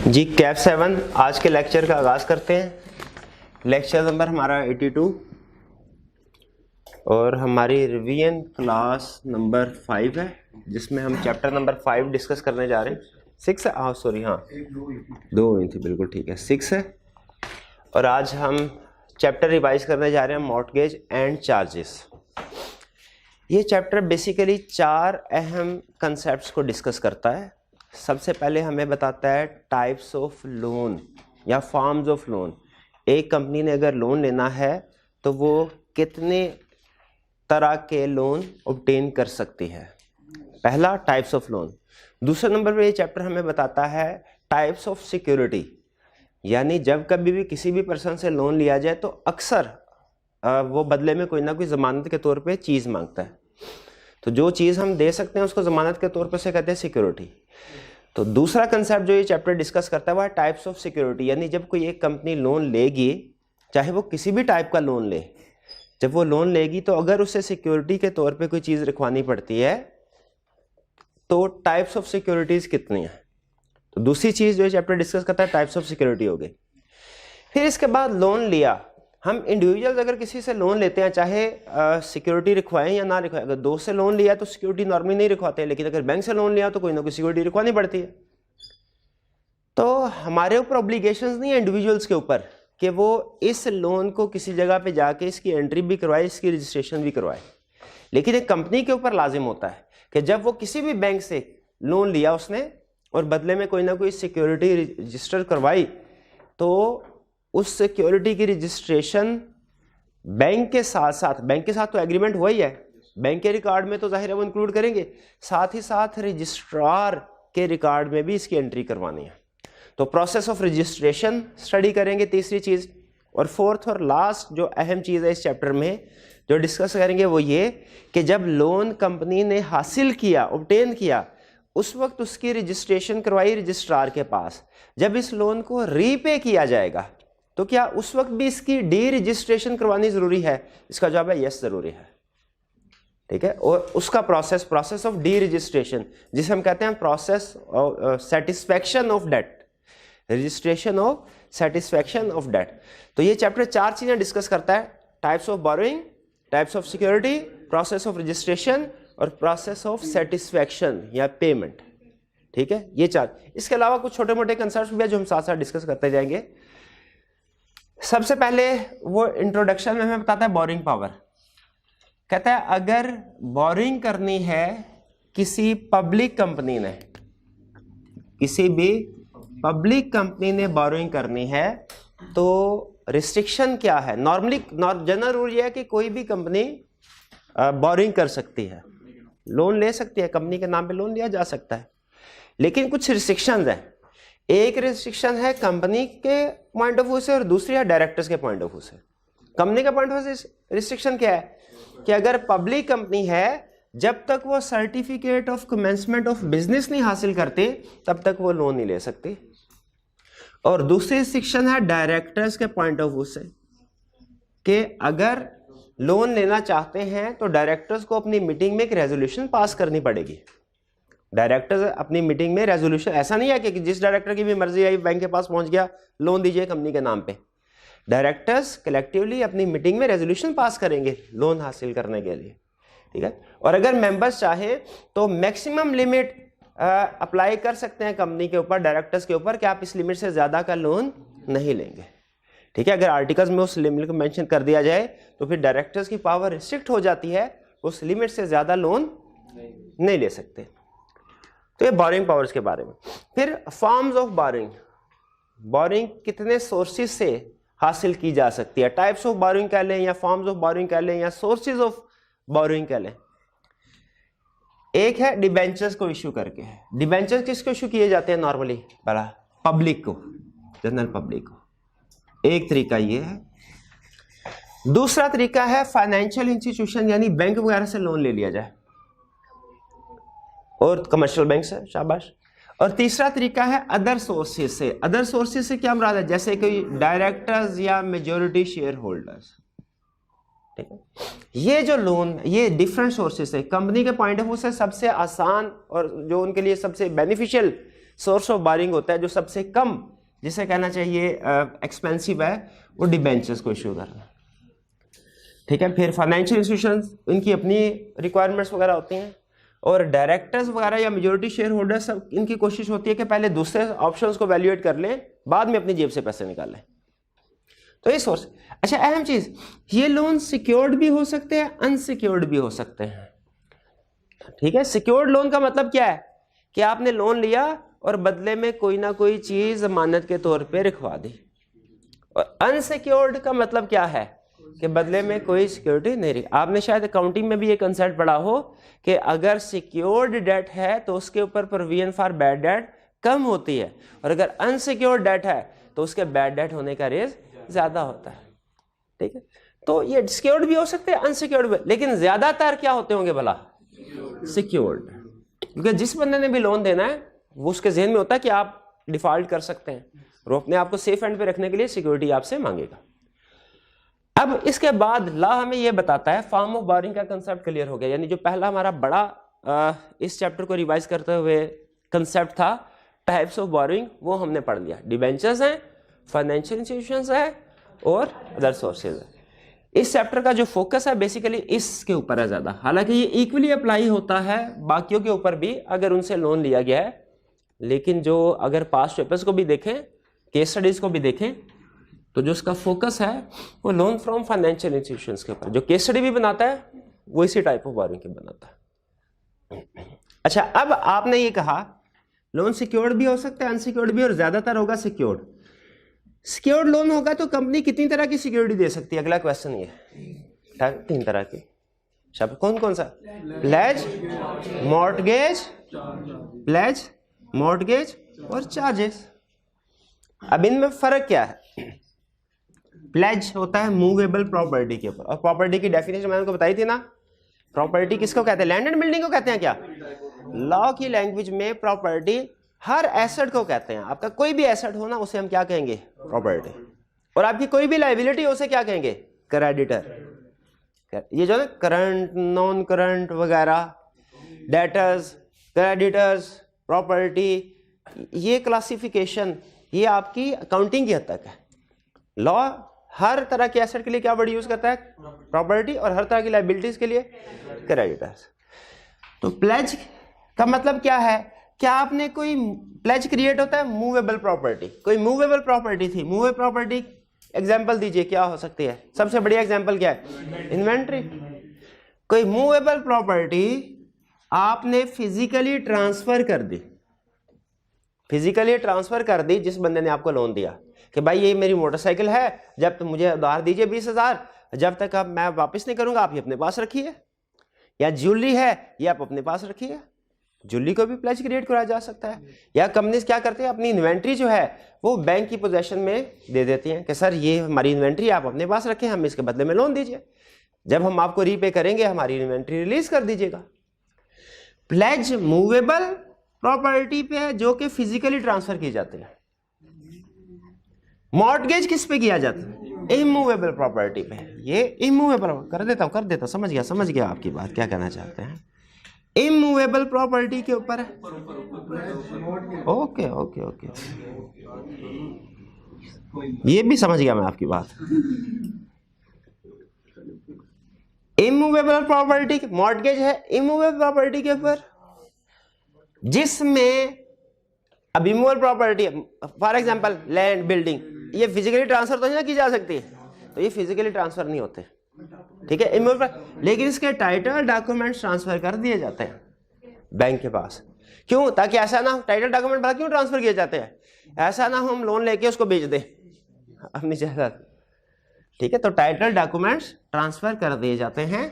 जी cap 7 आज के lecture का आगाज़ करते हैं। लेक्चर नंबर हमारा 82 और हमारी रिवीजन क्लास नंबर 5 है, जिसमें हम चैप्टर नंबर 5 डिस्कस करने जा रहे हैं। 6 है, सॉरी, हाँ 2 हुई थी, बिल्कुल ठीक है, 6 है। और आज हम चैप्टर रिवाइज करने जा रहे हैं मॉर्टगेज एंड चार्जेस। ये चैप्टर बेसिकली 4 अहम कंसेप्ट्स को डिस्कस करता है। सबसे पहले हमें बताता है टाइप्स ऑफ लोन या फॉर्म्स ऑफ लोन। एक कंपनी ने अगर लोन लेना है तो वो कितने तरह के लोन ऑब्टेन कर सकती है। पहला टाइप्स ऑफ लोन। दूसरे नंबर पे ये चैप्टर हमें बताता है टाइप्स ऑफ सिक्योरिटी, यानी जब कभी भी किसी भी पर्सन से लोन लिया जाए तो अक्सर वो बदले में कोई ना कोई ज़मानत के तौर पे चीज़ मांगता है। तो जो चीज़ हम दे सकते हैं उसको ज़मानत के तौर पे से कहते हैं सिक्योरिटी। तो दूसरा कंसेप्ट जो ये चैप्टर डिस्कस करता है वह है टाइप्स ऑफ सिक्योरिटी, यानी जब कोई एक कंपनी लोन लेगी, चाहे वो किसी भी टाइप का लोन ले, जब वो लोन लेगी तो अगर उसे सिक्योरिटी के तौर पे कोई चीज़ रखवानी पड़ती है तो टाइप्स ऑफ सिक्योरिटीज़ कितनी है। तो दूसरी चीज़ जो ये चैप्टर डिस्कस करता है टाइप्स ऑफ सिक्योरिटी हो गई। फिर इसके बाद लोन लिया, हम इंडिविजुअल्स अगर किसी से लोन लेते हैं, चाहे सिक्योरिटी रिखवाएं या ना रिखवाएं, अगर दोस्त से लोन लिया तो सिक्योरिटी नॉर्मली नहीं रिखवाते, लेकिन अगर बैंक से लोन लिया तो कोई ना कोई सिक्योरिटी रिखवानी पड़ती है। तो हमारे ऊपर ऑब्लिगेशंस नहीं है इंडिविजुअल्स के ऊपर कि वो इस लोन को किसी जगह पे जाके इसकी एंट्री भी करवाए, इसकी रजिस्ट्रेशन भी करवाए, लेकिन एक कंपनी के ऊपर लाजिम होता है कि जब वो किसी भी बैंक से लोन लिया उसने और बदले में कोई ना कोई सिक्योरिटी रजिस्टर करवाई, तो उस सिक्योरिटी की रजिस्ट्रेशन बैंक के साथ तो एग्रीमेंट हुआ ही है, बैंक के रिकॉर्ड में तो जाहिर है वो इंक्लूड करेंगे, साथ ही साथ रजिस्ट्रार के रिकॉर्ड में भी इसकी एंट्री करवानी है। तो प्रोसेस ऑफ रजिस्ट्रेशन स्टडी करेंगे, तीसरी चीज़। और फोर्थ और लास्ट जो अहम चीज़ है इस चैप्टर में जो डिस्कस करेंगे वो ये कि जब लोन कंपनी ने हासिल किया, ऑब्टेन किया, उस वक्त उसकी रजिस्ट्रेशन करवाई रजिस्ट्रार के पास, जब इस लोन को रीपे किया जाएगा तो क्या उस वक्त भी इसकी डी रजिस्ट्रेशन करवानी जरूरी है? इसका जवाब है यस, जरूरी है। ठीक है। और उसका प्रोसेस ऑफ डी रजिस्ट्रेशन, जिसे हम कहते हैं process satisfaction of debt, registration of satisfaction of debt. तो ये चैप्टर 4 चीजें डिस्कस करता है, types of borrowing, types of security, process of registration और प्रोसेस ऑफ सेटिस्फैक्शन या पेमेंट। ठीक है, ये 4। इसके अलावा कुछ छोटे मोटे कंसेप्ट भी है जो हम साथ साथ डिस्कस करते जाएंगे। सबसे पहले वो इंट्रोडक्शन में हमें बताता है बोरिंग पावर। कहता है अगर बोरिंग करनी है किसी पब्लिक कंपनी ने, किसी भी पब्लिक कंपनी ने बोरिंग करनी है तो रिस्ट्रिक्शन क्या है? नॉर्मली जनरल रूल ये है कि कोई भी कंपनी बोरिंग कर सकती है, लोन ले सकती है, कंपनी के नाम पे लोन लिया जा सकता है, लेकिन कुछ रिस्ट्रिक्शंस हैं। एक रिस्ट्रिक्शन है कंपनी के पॉइंट ऑफ व्यू से और दूसरी है डायरेक्टर्स के पॉइंट ऑफ व्यू से। कंपनी का पॉइंट ऑफ व्यू से रिस्ट्रिक्शन क्या है कि अगर पब्लिक कंपनी है, जब तक वो certificate of commencement of business नहीं हासिल करते तब तक वो लोन नहीं ले सकते। और दूसरी रिस्ट्रिक्शन है डायरेक्टर्स के पॉइंट ऑफ व्यू से कि अगर लोन लेना चाहते हैं तो डायरेक्टर्स को अपनी मीटिंग में एक रेजोल्यूशन पास करनी पड़ेगी। डायरेक्टर्स अपनी मीटिंग में रेजोल्यूशन, ऐसा नहीं है कि जिस डायरेक्टर की भी मर्जी आई बैंक के पास पहुंच गया लोन दीजिए कंपनी के नाम पे। डायरेक्टर्स कलेक्टिवली अपनी मीटिंग में रेजोल्यूशन पास करेंगे लोन हासिल करने के लिए। ठीक है। और अगर मेंबर्स चाहे तो मैक्सिमम लिमिट अप्लाई कर सकते हैं कंपनी के ऊपर, डायरेक्टर्स के ऊपर, कि आप इस लिमिट से ज्यादा का लोन नहीं लेंगे। ठीक है। अगर आर्टिकल्स में उस लिमिट को मेंशन कर दिया जाए तो फिर डायरेक्टर्स की पावर रिस्ट्रिक्ट हो जाती है, उस लिमिट से ज्यादा लोन नहीं ले सकते। तो ये बोरिंग पावर्स के बारे में। फिर फॉर्म्स ऑफ बोरिंग, बोरिंग कितने सोर्सेज से हासिल की जा सकती है, टाइप्स ऑफ बोरिंग कह लें या फॉर्म्स ऑफ बोरिंग कह लें या सोर्सेज ऑफ बोरिंग कह लें। एक है डिबेंचर्स को इश्यू करके। डिबेंचर्स किसको इश्यू किए जाते हैं नॉर्मली? बड़ा पब्लिक को, जनरल पब्लिक को। एक तरीका ये है। दूसरा तरीका है फाइनेंशियल इंस्टीट्यूशन, यानी बैंक वगैरह से लोन ले लिया जाए, और कमर्शियल बैंक से, शाबाश। और तीसरा तरीका है अदर सोर्सेज से। अदर सोर्सेज से क्या मुराद है? जैसे कि डायरेक्टर्स या मेजॉरिटी शेयर होल्डर्स। ठीक है। ये जो लोन, ये डिफरेंट सोर्सेज है। कंपनी के पॉइंट ऑफ व्यू से सबसे आसान और जो उनके लिए सबसे बेनिफिशियल सोर्स ऑफ बारिंग होता है जो सबसे कम, जिसे कहना चाहिए एक्सपेंसिव है, वो डिबेंचर्स को इशू करना। ठीक है, फिर फाइनेंशियल इंस्टीट्यूशंस, इनकी अपनी रिक्वायरमेंट्स वगैरह होती हैं, और डायरेक्टर्स वगैरह या मेजोरिटी शेयर होल्डर्स, सब इनकी कोशिश होती है कि पहले दूसरे ऑप्शंस को वैल्यूएट कर लें, बाद में अपनी जेब से पैसे निकालें। तो ये सोर्स। अच्छा, अहम चीज, ये लोन सिक्योर्ड भी हो सकते हैं, अनसिक्योर्ड भी हो सकते हैं। ठीक है, सिक्योर्ड लोन का मतलब क्या है कि आपने लोन लिया और बदले में कोई ना कोई चीज जमानत के तौर पे रखवा दी, और अनसिक्योर्ड का मतलब क्या है कि बदले में कोई सिक्योरिटी नहीं रही। आपने शायद अकाउंटिंग में भी ये कंसेप्ट पढ़ा हो कि अगर सिक्योर्ड डेट है तो उसके ऊपर प्रोविजन फॉर बैड डेट कम होती है, और अगर अनसिक्योर्ड डेट है तो उसके बैड डेट होने का रिस्क ज्यादा होता है। ठीक है, तो ये सिक्योर्ड भी हो सकते हैं, अनसिक्योर्ड भी, लेकिन ज्यादातर क्या होते होंगे भला? सिक्योर्ड। क्योंकि जिस बंदे ने भी लोन देना है वो उसके जहन में होता है कि आप डिफॉल्ट कर सकते हैं, और अपने आप को सेफ एंड पे रखने के लिए सिक्योरिटी आपसे मांगेगा। अब इसके बाद ला हमें यह बताता है, फॉर्म ऑफ बोरिंग का कंसेप्ट क्लियर हो गया, यानी जो पहला हमारा बड़ा इस चैप्टर को रिवाइज करते हुए कंसेप्ट था टाइप्स ऑफ बोरिंग, वो हमने पढ़ लिया। डिबेंचर्स हैं, फाइनेंशियल इंस्टीट्यूशंस है, और अदर सोर्सेज है। इस चैप्टर का जो फोकस है बेसिकली इसके ऊपर है ज्यादा, हालांकि ये इक्वली अप्लाई होता है बाकियों के ऊपर भी अगर उनसे लोन लिया गया है, लेकिन जो अगर पास्ट पेपर्स को भी देखें, केस स्टडीज को भी देखें, तो जो उसका फोकस है वो लोन फ्रॉम फाइनेंशियल इंस्टीट्यूशंस के ऊपर। जो केस स्टडी भी बनाता है वो इसी टाइप ऑफ बोरिंग के बनाता है। अच्छा, अब आपने ये कहा लोन सिक्योर्ड भी हो सकता है, अनसिक्योर्ड भी, और ज्यादातर होगा सिक्योर्ड। सिक्योर्ड लोन होगा तो कंपनी कितनी तरह की सिक्योरिटी दे सकती है? अगला क्वेश्चन ये, 3 तरह की। शब्द कौन कौन सा? प्लेज, मॉर्टगेज और चार्जेस। अब इनमें फर्क क्या है? प्लेज होता है मूवेबल प्रॉपर्टी के ऊपर, और प्रॉपर्टी की डेफिनेशन मैंने आपको बताई थी ना। प्रॉपर्टी किसको कहते हैं? लैंड एंड बिल्डिंग को कहते हैं क्या? लॉ की लैंग्वेज में प्रॉपर्टी हर एसेट को कहते हैं। आपका कोई भी एसेट हो ना, उसे हम क्या कहेंगे? प्रॉपर्टी। और आपकी कोई भी लायबिलिटी हो, उसे क्या कहेंगे? क्रेडिटर। ये जो है करंट, नॉन करंट वगैरह, डेटर्स, क्रेडिटर्स, प्रॉपर्टी, ये क्लासिफिकेशन ये आपकी अकाउंटिंग की हद तक है। लॉ हर तरह के एसेट के लिए क्या वर्ड यूज करता है? प्रॉपर्टी, और हर तरह की लायबिलिटीज के लिए क्रेडिटर्स। तो प्लेज का मतलब क्या है? क्या आपने कोई प्लेज क्रिएट होता है मूवेबल प्रॉपर्टी, कोई मूवेबल प्रॉपर्टी थी, मूवेबल प्रॉपर्टी एग्जांपल दीजिए, क्या हो सकती है? सबसे बढ़िया एग्जांपल क्या है? इन्वेंट्री। कोई मूवेबल प्रॉपर्टी आपने फिजिकली ट्रांसफर कर दी, फिजिकली ट्रांसफर कर दी जिस बंदे ने आपको लोन दिया कि भाई ये मेरी मोटरसाइकिल है, जब तक मुझे उधार दीजिए 20,000, जब तक आप मैं वापस नहीं करूंगा आप ये अपने पास रखिए। या ज्वेलरी है, ये आप अपने पास रखिए। ज्वेलरी को भी प्लेज क्रिएट कराया जा सकता है। या कंपनीज क्या करते हैं, अपनी इन्वेंट्री जो है वो बैंक की पोजेशन में दे देती हैं कि सर ये हमारी इन्वेंट्री आप अपने पास रखें, हम इसके बदले में लोन दीजिए, जब हम आपको रीपे करेंगे हमारी इन्वेंट्री रिलीज कर दीजिएगा। प्लेज मूवेबल प्रॉपर्टी पे है जो कि फिजिकली ट्रांसफर की जाती है। मॉर्टगेज किस पे किया जाता है? इमूवेबल प्रॉपर्टी पे। ये इमूवेबल कर देता हूं, समझ गया आपकी बात, क्या कहना चाहते हैं। इमूवेबल प्रॉपर्टी के ऊपर है। ओके ओके ओके, ये भी समझ गया मैं आपकी बात। इमूवेबल प्रॉपर्टी, मॉर्टगेज है इमूवेबल प्रॉपर्टी के ऊपर, जिसमें अब immovable property for example land, building, ये फिजिकली ट्रांसफर तो नहीं की जा सकती, तो ये फिजिकली ट्रांसफर नहीं होते, ठीक है, इमूवेबल। लेकिन इसके टाइटल डॉक्यूमेंट्स ट्रांसफर कर दिए जाते हैं बैंक के पास। क्यों? ताकि ऐसा ना, टाइटल डॉक्यूमेंट भला क्यों ट्रांसफर किए जाते हैं? ऐसा ना हम लोन लेके उसको बेच दें अपनी जायदाद, ठीक है। तो टाइटल डॉक्यूमेंट्स ट्रांसफर कर दिए जाते हैं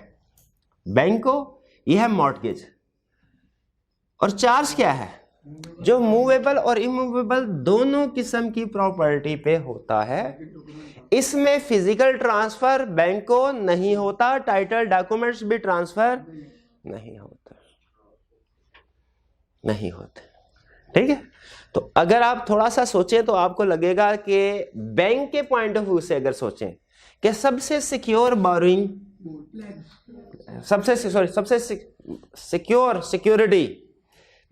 बैंक को, यह है मॉर्टगेज। और चार्ज क्या है? जो मूवेबल और इमूवेबल दोनों किस्म की प्रॉपर्टी पे होता है। इसमें फिजिकल ट्रांसफर बैंक को नहीं होता, टाइटल डॉक्यूमेंट्स भी ट्रांसफर नहीं होते, ठीक है। तो अगर आप थोड़ा सा सोचें तो आपको लगेगा कि बैंक के पॉइंट ऑफ व्यू से अगर सोचें कि सबसे सिक्योर बोरोइंग, सबसे सिक्योर सिक्योरिटी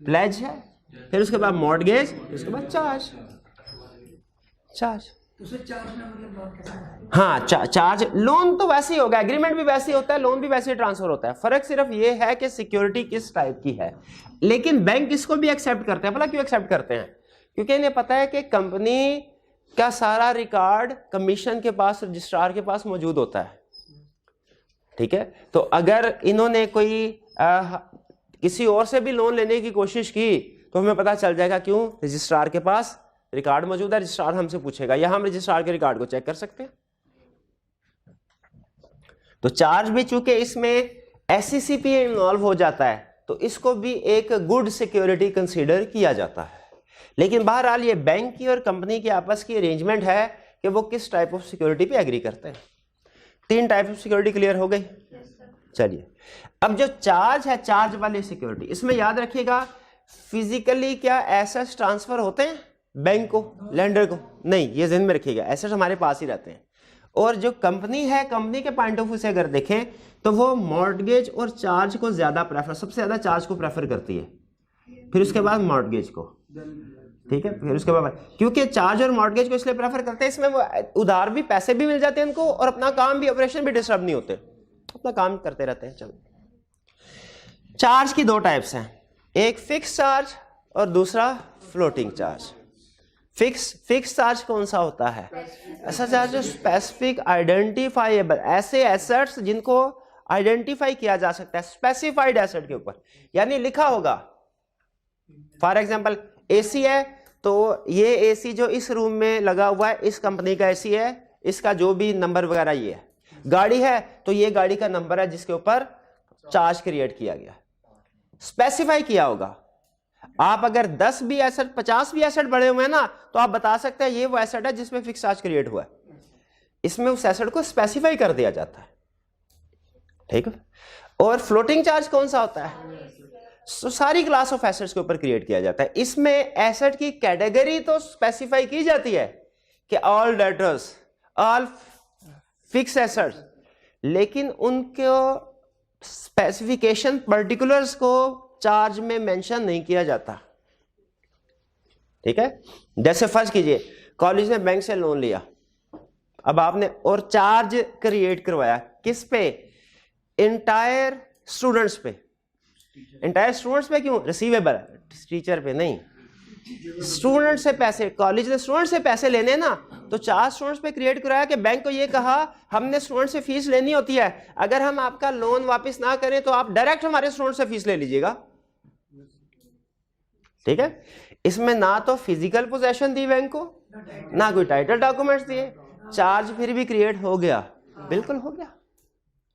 प्लेज है, फिर उसके बाद मॉर्टगेज, उसके बाद चार्ज। चार्ज हाँ, चार्ज। लोन तो वैसे ही होगा, एग्रीमेंट भी वैसे ही होता है, लोन भी वैसे ही ट्रांसफर होता है। फर्क सिर्फ ये है कि सिक्योरिटी किस टाइप की है। लेकिन बैंक इसको भी एक्सेप्ट करते हैं। भला क्यों एक्सेप्ट करते हैं? क्योंकि इन्हें पता है कि कंपनी का सारा रिकॉर्ड कमीशन के पास, रजिस्ट्रार के पास मौजूद होता है। ठीक है, तो अगर इन्होंने कोई किसी और से भी लोन लेने की कोशिश की तो हमें पता चल जाएगा। क्यों? रजिस्ट्रार के पास रिकॉर्ड मौजूद है, रजिस्ट्रार हमसे पूछेगा, या हम रजिस्ट्रार के रिकॉर्ड को चेक कर सकते हैं। तो चार्ज भी चूंकि इसमें एससीसीपी इन्वॉल्व हो जाता है तो इसको भी एक गुड सिक्योरिटी कंसीडर किया जाता है। लेकिन बहरहाल ये बैंक की और कंपनी की आपस की अरेंजमेंट है कि वो किस टाइप ऑफ सिक्योरिटी पे एग्री करते हैं। 3 टाइप ऑफ सिक्योरिटी क्लियर हो गई। चलिए, अब जो चार्ज है, चार्ज वाली सिक्योरिटी, इसमें याद रखिएगा फिजिकली क्या एसेट्स ट्रांसफर होते हैं बैंक को, लेंडर को? नहीं, ये ध्यान में रखिएगा, एसेट्स हमारे पास ही रहते हैं। और जो कंपनी है, कंपनी के पॉइंट ऑफ व्यू से अगर देखें तो वो मॉर्टगेज और चार्ज को ज्यादा प्रेफर, सबसे ज्यादा चार्ज को प्रेफर करती है, फिर उसके बाद मॉर्टगेज को। ठीक है, फिर उसके बाद, क्योंकि चार्ज और मॉर्टगेज को इसलिए प्रेफर करते हैं, इसमें वो उधार भी, पैसे भी मिल जाते हैं उनको और अपना काम भी, ऑपरेशन भी डिस्टर्ब नहीं होते, अपना काम करते रहते हैं। चलो, चार्ज की 2 टाइप्स हैं, एक फिक्स चार्ज और दूसरा फ्लोटिंग चार्ज। फिक्स चार्ज कौन सा होता है? ऐसा चार्ज जो स्पेसिफिक आइडेंटिफाइएबल, ऐसे एसेट्स जिनको आइडेंटिफाई किया जा सकता है स्पेसिफाइड एसेट के ऊपर, यानी लिखा होगा। फॉर एग्जांपल एसी है तो ये एसी जो इस रूम में लगा हुआ है इस कंपनी का एसी है, इसका जो भी नंबर वगैरह ये है। गाड़ी है तो ये गाड़ी का नंबर है जिसके ऊपर चार्ज क्रिएट किया गया, स्पेसिफाई किया होगा। आप अगर 10 भी एसेट, 50 भी एसेट बढ़े हुए हैं ना, तो आप बता सकते हैं ये वो एसेट है जिसमें फिक्स चार्ज क्रिएट हुआ है। इसमें उस एसेट को स्पेसिफाई कर दिया जाता है। ठीक है, और फ्लोटिंग चार्ज कौन सा होता है? तो सारी क्लास ऑफ एसेट्स के ऊपर क्रिएट किया जाता है। इसमें एसेट की कैटेगरी तो स्पेसिफाई की जाती है कि all debtors, all fix assets, लेकिन उनके स्पेसिफिकेशन, पर्टिकुलर्स को चार्ज में मेंशन नहीं किया जाता। ठीक है, जैसे फर्ज कीजिए कॉलेज ने बैंक से लोन लिया, अब आपने और चार्ज क्रिएट करवाया किस पे? इंटायर स्टूडेंट्स पे। इंटायर स्टूडेंट्स पे क्यों? रिसीवेबल, टीचर पे नहीं। स्टूडेंट से पैसे, कॉलेज ने स्टूडेंट से पैसे लेने ना, तो चार्ज स्टूडेंट्स पे क्रिएट कराया कि बैंक को ये कहा हमने स्टूडेंट से फीस लेनी होती है, अगर हम आपका लोन वापस ना करें तो आप डायरेक्ट हमारे स्टूडेंट से फीस ले लीजिएगा। ठीक है, इसमें ना तो फिजिकल पोजेशन दी बैंक को, ना कोई टाइटल डॉक्यूमेंट्स दिए, चार्ज फिर भी क्रिएट हो गया, बिल्कुल हो गया।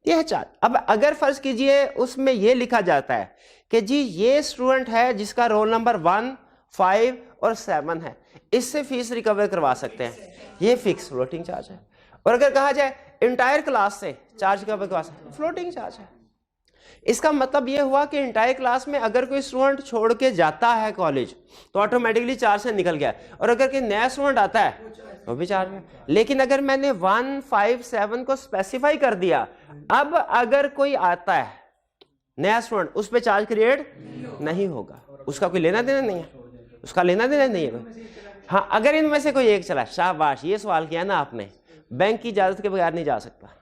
ये है चार्ज। अब अगर फर्ज कीजिए उसमें ये लिखा जाता है कि जी ये स्टूडेंट है जिसका रोल नंबर 1, 5 और 7 है, इससे फीस रिकवर करवा सकते हैं, ये फिक्स फ्लोटिंग चार्ज है। और अगर कहा जाए इंटायर क्लास से चार्ज रिकवर करवा सकते हैं, फ्लोटिंग चार्ज है। इसका मतलब ये हुआ कि इंटायर क्लास में अगर कोई स्टूडेंट छोड़ के जाता है कॉलेज तो ऑटोमेटिकली चार्ज से निकल गया, और अगर कोई नया स्टूडेंट आता है वो भी चार्ज में। लेकिन अगर मैंने 1, 5, 7 को स्पेसिफाई कर दिया, अब अगर कोई आता है नया स्टूडेंट, उस पर चार्ज क्रिएट नहीं होगा, उसका कोई लेना देना नहीं है, उसका लेना देना नहीं है। हाँ, अगर इनमें से कोई एक चला, शाबाश, ये सवाल किया ना आपने, बैंक की इजाजत के बगैर नहीं जा सकता।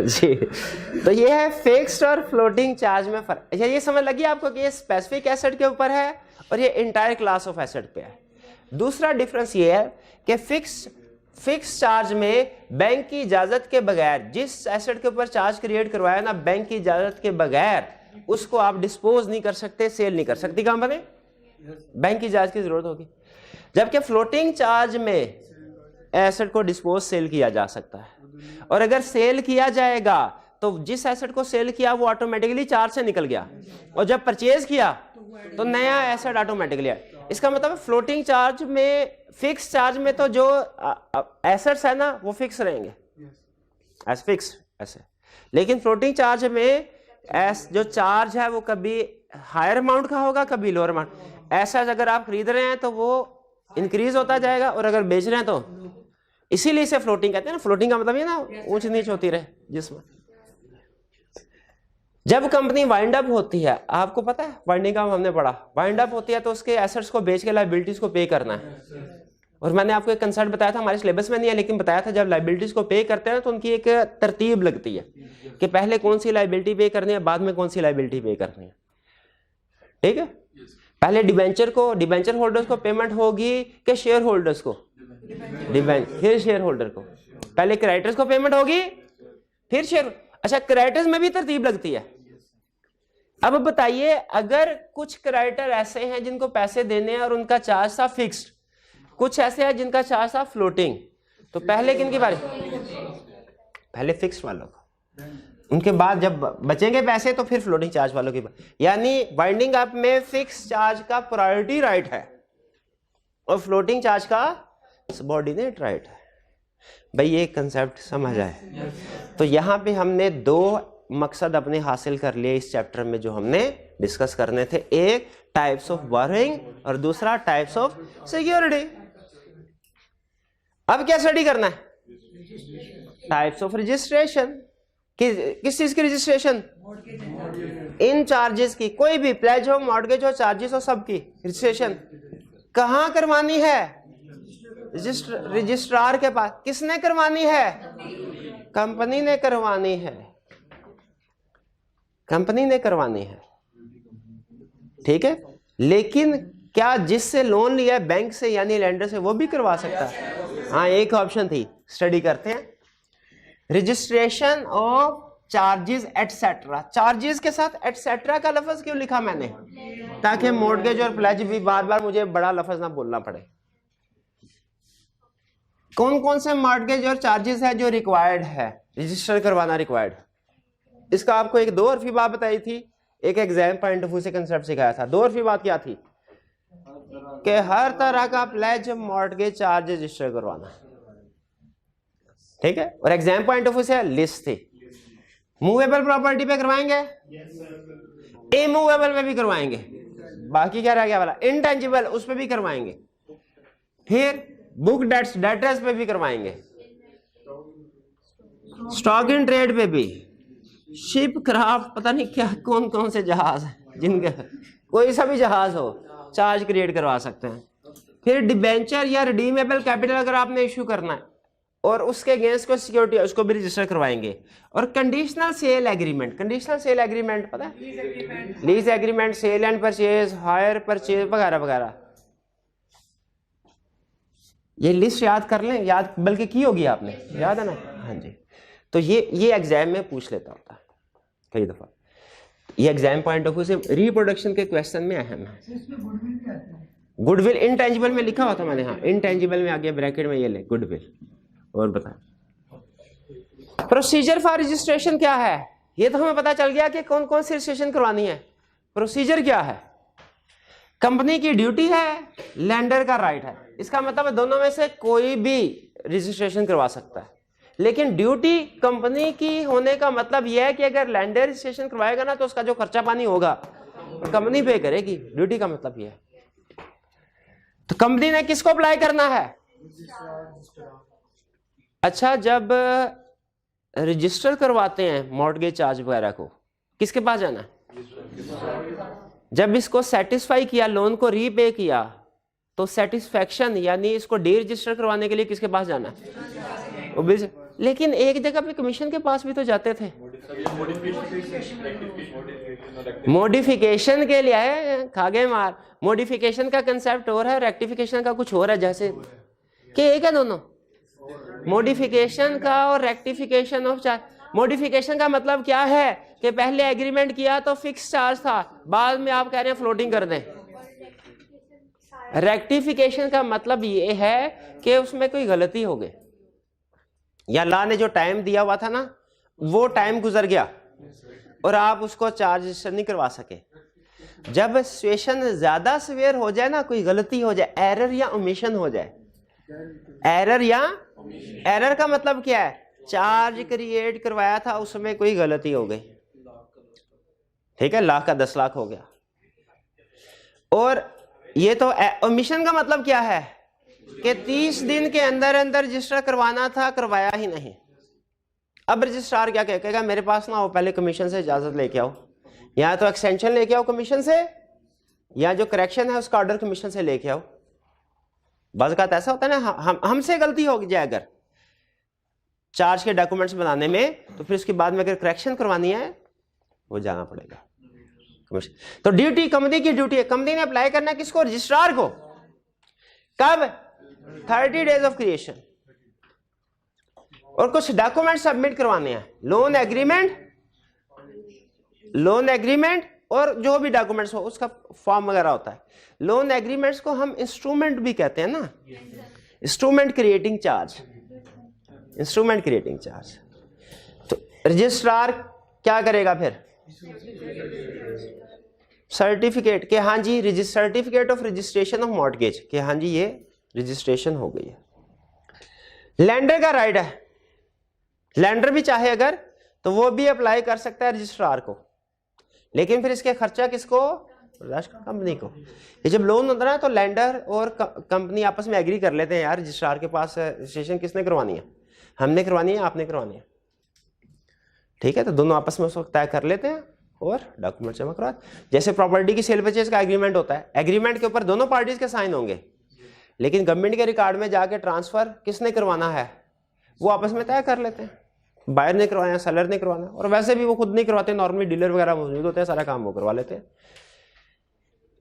जी, तो ये है फिक्स्ड और फ्लोटिंग चार्ज में फर्क। अच्छा, ये समझ लगी आपको कि ये स्पेसिफिक एसेट के ऊपर है और ये इंटायर क्लास ऑफ एसेट पे है। दूसरा डिफरेंस ये है कि फिक्स चार्ज में बैंक की इजाजत के बगैर, जिस एसेट के ऊपर चार्ज क्रिएट करवाया ना, बैंक की इजाजत के बगैर उसको आप डिस्पोज नहीं कर सकते, सेल नहीं कर सकती कंपनी, बैंक की इजाजत की जरूरत होगी। जबकि फ्लोटिंग चार्ज में एसेट को डिस्पोज, सेल किया जा सकता है, और अगर सेल किया जाएगा तो जिस एसेट को सेल किया वो ऑटोमेटिकली चार्ज से निकल गया, और जब परचेज किया तो नया एसेट ऑटोमेटिकली है। इसका मतलब फ्लोटिंग चार्ज में, फिक्स चार्ज में तो जो एसेट्स है ना वो फिक्स रहेंगे, एज फिक्स ऐसे, लेकिन फ्लोटिंग चार्ज में जो चार्ज है वो कभी हायर अमाउंट का होगा, कभी लोअर अमाउंट। ऐसा अगर आप खरीद रहे हैं तो वो इंक्रीज होता जाएगा, और अगर बेच रहे हैं तो, इसीलिए इसे फ्लोटिंग कहते हैं ना। फ्लोटिंग का मतलब ये ना ऊंच नीच होती रहे जिसमें। जब कंपनी वाइंड अप होती है, आपको पता है वाइंडिंग अप हमने पढ़ा, वाइंड अप होती है तो उसके एसेट्स को बेच के लायबिलिटीज को पे करना है। और मैंने आपको एक कंसेप्ट बताया था, हमारे सिलेबस में नहीं है लेकिन बताया था, जब लायबिलिटीज को पे करते हैं तो उनकी एक तरतीब लगती है कि पहले कौन सी लायबिलिटी पे करनी है, बाद में कौन सी लायबिलिटी पे करनी है। ठीक है, पहले डिबेंचर होल्डर्स को पेमेंट होगी कि शेयर होल्डर्स को, फिर शेयर होल्डर को, पहले क्रेडिटर्स को पेमेंट होगी फिर शेयर। अच्छा, क्रेडिटर्स में भी तरतीब लगती है। अब बताइए, अगर कुछ क्रेडिटर ऐसे हैं जिनको पैसे देने हैं और उनका चार्ज था फिक्स्ड, कुछ ऐसे हैं जिनका चार्ज था फ्लोटिंग, तो पहले किनकी बारी? पहले फिक्स्ड वालों को, उनके बाद जब बचेंगे पैसे तो फिर फ्लोटिंग चार्ज वालों की बारी। यानी वाइंडिंग अप में फिक्स चार्ज का प्रायोरिटी राइट है और फ्लोटिंग चार्ज का सबऑर्डिनेट राइट है। भाई ये कंसेप्ट समझ आए? तो यहां पे हमने दो मकसद अपने हासिल कर लिए इस चैप्टर में जो हमने डिस्कस करने थे, एक टाइप्स ऑफ बोरोइंग और दूसरा टाइप्स ऑफ सिक्योरिटी। अब क्या स्टडी करना है? Types of registration. किस चीज की रजिस्ट्रेशन? इन चार्जेस की, कोई भी प्लेज हो, मॉर्गेज हो, चार्जेस हो, सबकी रजिस्ट्रेशन कहां करवानी है? रजिस्ट्रार के पास। किसने करवानी है? कंपनी ने करवानी है, कंपनी ने करवानी है। ठीक है, लेकिन क्या जिससे लोन लिया है बैंक से यानी लेंडर से वो भी करवा सकता है? हाँ, एक ऑप्शन थी, स्टडी करते हैं। Registration of charges etcetera. Charges के साथ एटसेट्रा का लफ्ज क्यों लिखा मैंने? ताकि मॉर्गेज और प्लेज भी बार बार मुझे बड़ा लफ्ज ना बोलना पड़े। कौन कौन से मॉर्गेज और चार्जेस है जो रिक्वायर्ड है, रजिस्टर करवाना रिक्वायर्ड? इसका आपको एक 2 हरफी बात बताई थी, एक एग्जाम पॉइंट ऑफ व्यू से कंसेप्ट सिखाया था। 2 हरफी बात क्या थी? कि हर तरह का प्लेज मॉर्गेज चार्ज रजिस्टर करवाना। ठीक है, और एग्जाम पॉइंट ऑफ व्यू से लिस्ट थी। मूवेबल प्रॉपर्टी पे करवाएंगे, इमूवेबल पे भी करवाएंगे, बाकी क्या रह गया वाला? इंटेंजिबल, उस पे भी करवाएंगे। फिर बुक डेट्स, डेटर्स पे भी करवाएंगे, स्टॉक इन ट्रेड पे भी, शिप क्राफ्ट, पता नहीं क्या कौन कौन से जहाज हैं जिनके, कोई सा भी जहाज हो चार्ज क्रिएट करवा सकते हैं। फिर डिबेंचर या रिडीमेबल कैपिटल अगर आपने इशू करना है और उसके अगेंस्ट को सिक्योरिटी है, उसको भी रजिस्टर करवाएंगे। और conditional sale agreement, conditional sale agreement पता है? Lease agreement, sale and purchase, hire purchase वगैरह वगैरह। ये लिस्ट याद कर लें, याद बल्कि की होगी आपने, याद है ना? हाँ जी। तो ये एग्जाम में पूछ लेता होता है कई दफा, ये एग्जाम पॉइंट ऑफ व्यू से रिप्रोडक्शन के क्वेश्चन में अहम है। गुडविल इनटेंजिबल में लिखा हुआ था मैंने, हाँ इनटेंजिबल में आगे ब्रैकेट में ये ले गुडविल। और बताएं प्रोसीजर फॉर रजिस्ट्रेशन क्या है? ये तो हमें पता चल गया कि कौन कौन सी रजिस्ट्रेशन करवानी है। प्रोसीजर क्या है? कंपनी की ड्यूटी है, लैंडर का राइट है। इसका मतलब दोनों में से कोई भी रजिस्ट्रेशन करवा सकता है, लेकिन ड्यूटी कंपनी की होने का मतलब यह है कि अगर लैंडर रजिस्ट्रेशन करवाएगा ना तो उसका जो खर्चा पानी होगा कंपनी पे करेगी। ड्यूटी का मतलब यह है। तो कंपनी ने किसको अप्लाई करना है? अच्छा, जब रजिस्टर करवाते हैं मॉर्गेज चार्ज वगैरह को, किसके पास जाना है? जब इसको सेटिस्फाई किया, लोन को रीपे किया, तो सेटिस्फैक्शन यानी इसको डी रजिस्टर करवाने के लिए किसके पास जाना है? लेकिन एक जगह पे कमीशन के पास भी तो जाते थे। मॉडिफिकेशन के लिए है, खागे मार। मॉडिफिकेशन का कंसेप्ट और है, रेक्टिफिकेशन का कुछ और है। जैसे कि एक है दोनों, मॉडिफिकेशन का और रेक्टिफिकेशन ऑफ चार्ज। मॉडिफिकेशन का मतलब क्या है कि पहले एग्रीमेंट किया तो फिक्स चार्ज था, बाद में आप कह रहे हैं फ्लोटिंग कर दें। रेक्टिफिकेशन का मतलब ये है कि उसमें कोई गलती हो गई, या ला ने जो टाइम दिया हुआ था ना वो टाइम गुजर गया और आप उसको चार्ज रजिस्टर नहीं करवा सके। जब सिचुएशन ज्यादा सीवियर हो जाए ना, कोई गलती हो जाए, एरर या ओमिशन हो जाए, एरर या एरर का मतलब क्या है? चार्ज क्रिएट करवाया था उसमें कोई गलती हो गई, ठीक है, लाख का 10 लाख हो गया। और ये तो ओमिशन का मतलब क्या है कि 30 दिन के अंदर अंदर रजिस्टर करवाना था, करवाया ही नहीं। अब रजिस्ट्रार क्या कहेगा, मेरे पास ना वो पहले कमीशन से इजाजत लेके आओ, या तो एक्सटेंशन लेके आओ कमीशन से, या जो करेक्शन है उसका ऑर्डर कमीशन से लेके आओ। बाज़ औक़ात ऐसा होता है ना, हमसे गलती हो जाए अगर चार्ज के डॉक्यूमेंट्स बनाने में, तो फिर उसके बाद में अगर करेक्शन करवानी है वो जाना पड़ेगा। तो ड्यूटी कंपनी की ड्यूटी है, कंपनी ने अप्लाई करना है किसको, रजिस्ट्रार को। कब, 30 डेज ऑफ क्रिएशन। और कुछ डॉक्यूमेंट सबमिट करवाने हैं, लोन एग्रीमेंट और जो भी डॉक्यूमेंट्स हो उसका फॉर्म वगैरह होता है। लोन एग्रीमेंट्स को हम इंस्ट्रूमेंट भी कहते हैं ना, इंस्ट्रूमेंट क्रिएटिंग चार्ज। तो रजिस्ट्रार क्या करेगा फिर, सर्टिफिकेट के हाँ जी, certificate of registration of mortgage के हाँ जी ये रजिस्ट्रेशन हो गई है। लैंडर का राइट है, लैंडर भी चाहे अगर तो वो भी अप्लाई कर सकता है रजिस्ट्रार को, लेकिन फिर इसके खर्चा किसको, कंपनी को। ये जब लोन होता है ना तो लैंडर और कंपनी आपस में एग्री कर लेते हैं, यार रजिस्ट्रार के पास रजिस्ट्रेशन किसने करवानी है, हमने करवानी है, आपने करवानी है, ठीक है। तो दोनों आपस में उसको तय कर लेते हैं और डॉक्यूमेंट जमा करवा। जैसे प्रॉपर्टी की सेल परचेज का एग्रीमेंट होता है, एग्रीमेंट के ऊपर दोनों पार्टीज के साइन होंगे, लेकिन गवर्नमेंट के रिकॉर्ड में जाके ट्रांसफर किसने करवाना है वो आपस में तय कर लेते हैं, बायर ने करवाना, सेलर ने करवाना। और वैसे भी वो खुद नहीं करवाते, नॉर्मली डीलर वगैरह मौजूद होते हैं, सारा काम वो करवा लेते हैं।